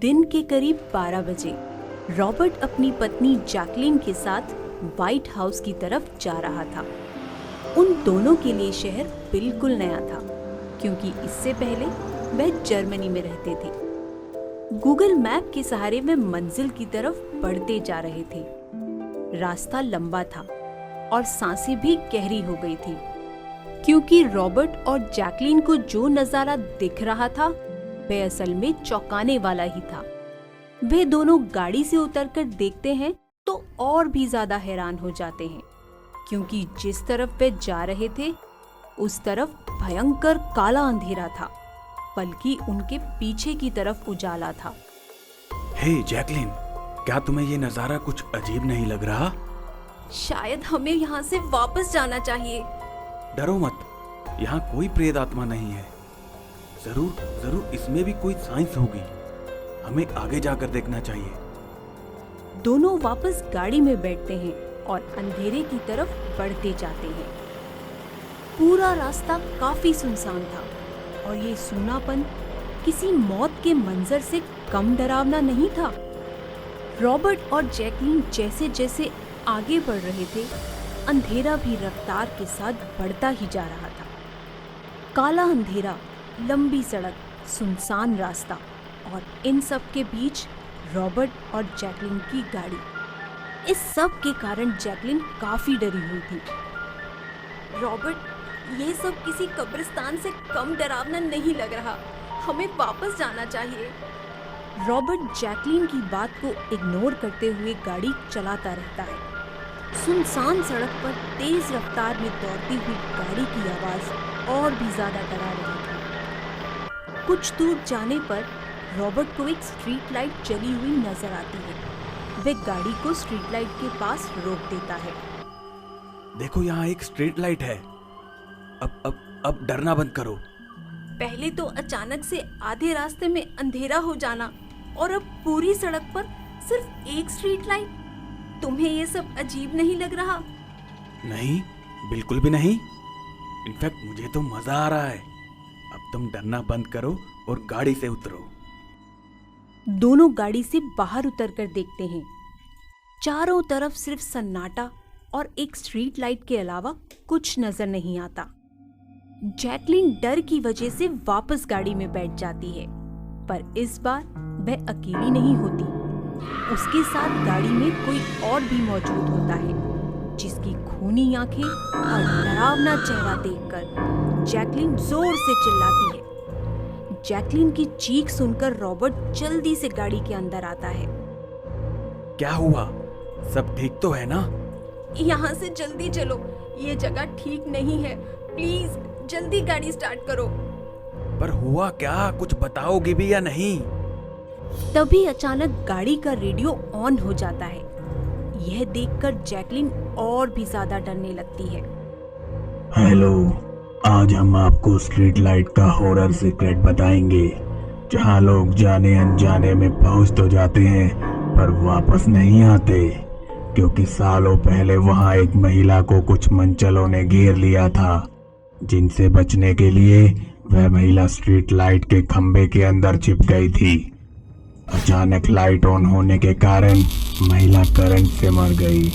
दिन के करीब 12 बजे रॉबर्ट अपनी पत्नी जैकलीन के साथ व्हाइट हाउस की तरफ जा रहा था। उन दोनों के लिए शहर बिल्कुल नया था, क्योंकि इससे पहले वह जर्मनी में रहते थे। गूगल मैप के सहारे वे मंजिल की तरफ बढ़ते जा रहे थे। रास्ता लंबा था और सांसें भी गहरी हो गई थी, क्योंकि रॉबर्ट और जैकलीन को जो नजारा दिख रहा था वह असल में चौंकाने वाला ही था। वे दोनों गाड़ी से उतरकर देखते हैं तो और भी ज्यादा हैरान हो जाते हैं, क्योंकि जिस तरफ वे जा रहे थे उस तरफ भयंकर काला अंधेरा था, बल्कि उनके पीछे की तरफ उजाला था। हे जैकलीन, क्या तुम्हें ये नजारा कुछ अजीब नहीं लग रहा? शायद हमें यहाँ से वापस जाना चाहिए। डरो मत, यहाँ कोई प्रेत आत्मा नहीं है। जरूर इसमें भी कोई साइंस होगी। हमें आगे जाकर देखना चाहिए। दोनों वापस गाड़ी में बैठते हैं और अंधेरे की तरफ बढ़ते जाते हैं। पूरा रास्ता काफी सुनसान था और ये सूनापन किसी मौत के मंजर से कम डरावना नहीं था। रॉबर्ट और जैकलीन जैसे जैसे आगे बढ़ रहे थे, अंधेरा भी रफ्तार के साथ बढ़ता ही जा रहा था। काला अंधेरा, लंबी सड़क, सुनसान रास्ता और इन सब के बीच रॉबर्ट और जैकलीन की गाड़ी। इस सब के कारण जैकलीन काफी डरी हुई थी। रॉबर्ट, ये सब किसी कब्रिस्तान से कम डरावना नहीं लग रहा। हमें वापस जाना चाहिए। रॉबर्ट जैकलीन की बात को इग्नोर करते हुए गाड़ी चलाता रहता है। सुनसान सड़क पर तेज रफ्तार में दौड़ती हुई गाड़ी की आवाज और भी ज्यादा डरा रही थी। कुछ दूर जाने पर रॉबर्ट को एक स्ट्रीट लाइट जली हुई नजर आती है। वह गाड़ी को स्ट्रीट लाइट के पास रोक देता है। देखो, यहाँ एक स्ट्रीट लाइट है। अब डरना बंद करो। पहले तो अचानक से आधे रास्ते में अंधेरा हो जाना और अब पूरी सड़क पर सिर्फ एक स्ट्रीट लाइट। तुम्हें ये सब अजीब नहीं लग रहा? नहीं, बिल्कुल भी नहीं। इनफैक्ट मुझे तो मजा आ रहा है। अब तुम डरना बंद करो और गाड़ी से उतरो। दोनों गाड़ी से बाहर उतरकर देखते हैं। चारों तरफ सिर्फ सन्नाटा और एक स्ट्रीट लाइट के अलावा कुछ नजर नहीं आता। जैकलीन डर की वजह से वापस गाड़ी में बैठ जाती है, पर इस बार वह अकेली नहीं होती। उसके साथ गाड़ी में कोई और भी मौजूद होता है, जिसकी खूनी आंखें और डरावना चेहरा देखकर जैकलीन जोर से चिल्लाती है। जैकलीन की चीख सुनकर रॉबर्ट जल्दी से गाड़ी के अंदर आता है। क्या हुआ? सब ठीक तो है ना? यहाँ से जल्दी चलो, ये जगह ठीक नहीं है। प्लीज जल्दी गाड़ी स्टार्ट करो। पर हुआ क्या? कुछ बताओगी भी या नहीं? तभी अचानक गाड़ी का रेडियो ऑन हो जाता है। यह देखकर जैकलीन और भी ज्यादा डरने लगती है। हेलो, आज हम आपको स्ट्रीट लाइट का हॉरर सीक्रेट बताएंगे, जहां लोग जाने अनजाने में पहुंच तो जाते हैं पर वापस नहीं आते, क्योंकि सालों पहले वहां एक महिला को कुछ मनचलों ने घेर लिया था, जिनसे बचने के लिए वह महिला स्ट्रीट लाइट के खंभे के अंदर छिप गई थी। अचानक लाइट ऑन होने के कारण महिला करंट से मर गई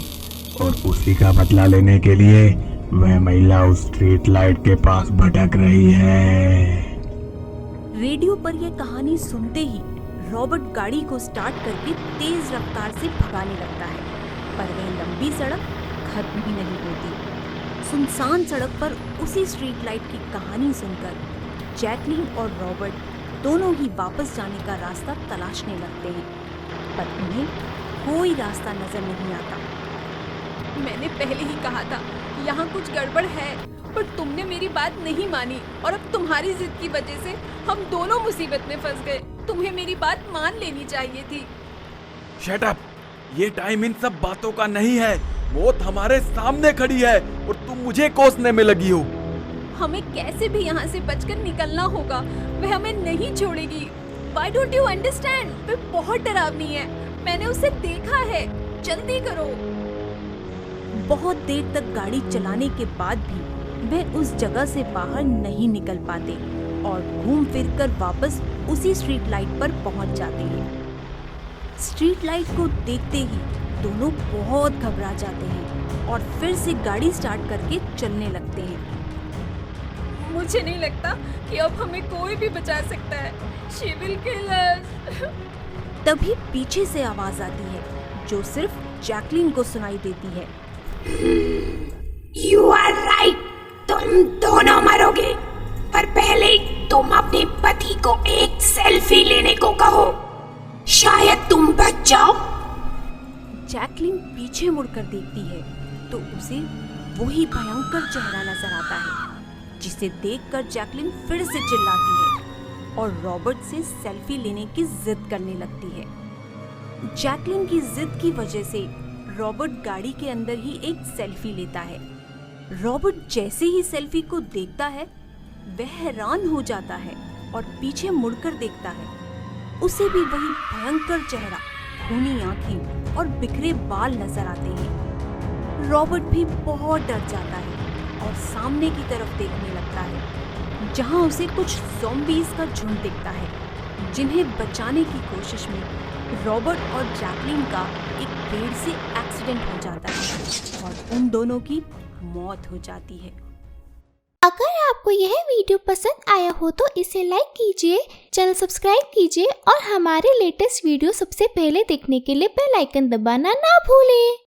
और उसी का बदला लेने के लिए वह महिला उस स्ट्रीट लाइट के पास भटक रही है। रेडियो पर यह कहानी सुनते ही रॉबर्ट गाड़ी को स्टार्ट करके तेज रफ्तार से भगाने लगता है, पर वह लंबी सड़क खत्म ही नहीं होती। सुनसान सड़क पर उसी स्ट्रीट लाइट की कहानी सुनकर जैकलीन और रॉबर्ट दोनों ही वापस जाने का रास्ता तलाशने लगते हैं, पर उन्हें कोई रास्ता नजर नहीं आता। मैंने पहले ही कहा था यहाँ कुछ गड़बड़ है, पर तुमने मेरी बात नहीं मानी और अब तुम्हारी जिद की वजह से हम दोनों मुसीबत में फंस गए। तुम्हें मेरी बात मान लेनी चाहिए थी। Shut up! ये टाइम इन सब बातों का नहीं है। मौत हमारे सामने खड़ी है और तुम मुझे कोसने में लगी हो। हमें कैसे भी यहाँ से बचकर निकलना होगा। वह हमें नहीं छोड़ेगी। Why don't you understand? वह बहुत डरावनी है। मैंने उसे देखा है। जल्दी करो। बहुत देर तक गाड़ी चलाने के बाद भी वे उस जगह से बाहर नहीं निकल पाते। और घूम फिर कर वापस उसी स्ट्रीट लाइट पर पहुंच जाते हैं। स्ट्रीट लाइट को देखते ही दोनों बहुत घबरा जाते हैं और फिर से गाड़ी स्टार्ट करके चलने लगते हैं। मुझे नहीं लगता कि अब हमें कोई भी बचा सकता है। शी विल किल अस। तभी पीछे से आवाज आती है जो सिर्फ जैकलीन को सुनाई देती है। यू आर राइट, तुम दोनों मरोगे, पर पहले तुम अपने पति को एक सेल्फी लेने को कहो, शायद तुम बच जाओ। जैकलीन पीछे मुड़कर देखती है तो उसे वही भयंकर चेहरा नजर आता है, जिसे देखकर जैकलीन फिर से चिल्लाती है और रॉबर्ट से सेल्फी लेने की जिद करने लगती है। जैकलीन की जिद की वजह से रॉबर्ट गाड़ी के अंदर ही एक सेल्फी लेता है। रॉबर्ट जैसे ही सेल्फी को देखता है वह हैरान हो जाता है और पीछे मुड़कर देखता है। उसे भी वही भयंकर चेहरा, खूनी आंखें और बिखरे बाल नजर आते हैं। रॉबर्ट भी बहुत डर जाता है और सामने की तरफ देखने लगता है, जहां उसे कुछ ज़ॉम्बीज़ का झुंड दिखता है, जिन्हें बचाने की कोशिश में रॉबर्ट और जैकलीन का एक पेड़ से एक्सीडेंट हो जाता है और उन दोनों की मौत हो जाती है। अगर आपको यह वीडियो पसंद आया हो तो इसे लाइक कीजिए, चैनल सब्सक्राइब कीजिए और हमारे लेटेस्ट वीडियो सबसे पहले देखने के लिए बेल आइकन दबाना ना भूलें।